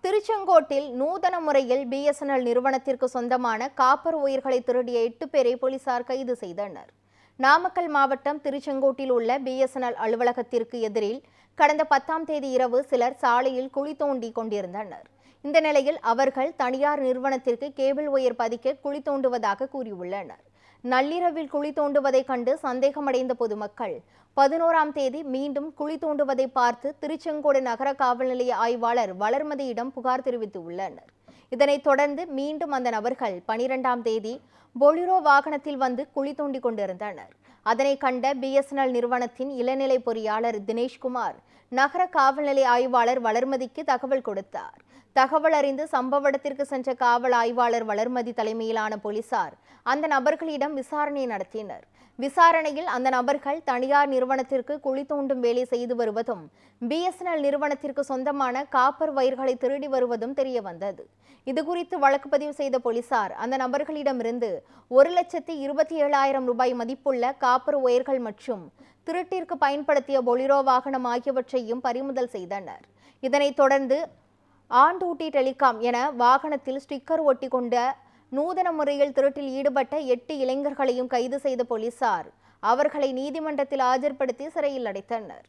திருச்செங்கோட்டில் நூதன முறையில் பிஎஸ்என்எல் நிறுவனத்திற்கு சொந்தமான காப்பர் ஒயர்களை திருடிய 8 பேரை போலீசார் கைது செய்தனர். நாமக்கல் மாவட்டம் திருச்செங்கோட்டில் உள்ள பிஎஸ்என்எல் அலுவலகத்திற்கு எதிரில் கடந்த 10ஆம் தேதி இரவு சிலர் சாலையில் குழி தோண்டி கொண்டிருந்தனர். இந்த நிலையில் அவர்கள் தனியார் நிறுவனத்திற்கு கேபிள் ஒயர் பதிக்க குழி தோண்டுவதாக கூறியுள்ளனர். நள்ளிரவில் குழி தோண்டுவதை கண்டு சந்தேகமடைந்த பொதுமக்கள் 11ஆம் தேதி மீண்டும் குழி தோண்டுவதை பார்த்து திருச்செங்கோடு நகர காவல் நிலைய ஆய்வாளர் வளர்மதியிடம் புகார் தெரிவித்துள்ளனர். இதனைத் தொடர்ந்து மீண்டும் அந்த நபர்கள் 12ஆம் தேதி பொலிரோ வாகனத்தில் வந்து குழி தோண்டி கொண்டிருந்தனர். அதனை கண்ட பிஎஸ்என்எல் நிறுவனத்தின் இளநிலை பொறியாளர் தினேஷ்குமார் நகர காவல் நிலைய ஆய்வாளர் வளர்மதிக்கு தகவல் கொடுத்தார். தகவல் அறிந்து சம்பவ இடத்திற்கு சென்ற காவல் ஆய்வாளர் வளர்மதி தலைமையிலான போலீசார் அந்த நபர்களிடம் விசாரணை நடத்தினர். விசாரணையில் அந்த நபர்கள் தனியார் நிறுவனத்திற்கு குழி தோண்டும் வேலை செய்து வருவதும் பிஎஸ்என்எல் நிறுவனத்திற்கு சொந்தமான காப்பர் வயர்களை திருடி வருவதும் தெரிய வந்தது. இதுகுறித்து வழக்கு பதிவு செய்த போலீசார் அந்த நபர்களிடமிருந்து 1,27,000 ரூபாய் மதிப்புள்ள காப்பர் ஒயர்கள் மற்றும் திருட்டிற்கு பயன்படுத்திய பொலிரோ வாகனம் ஆகியவற்றையும் பறிமுதல் செய்தனர். இதனைத் தொடர்ந்து ஆன் டியூட்டி டெலிகாம் என வாகனத்தில் ஸ்டிக்கர் ஒட்டி கொண்ட நூதன முறையில் திருட்டில் ஈடுபட்ட 8 இளைஞர்களையும் கைது செய்த போலீசார் அவர்களை நீதிமன்றத்தில் ஆஜர்படுத்தி சிறையில் அடைத்தனர்.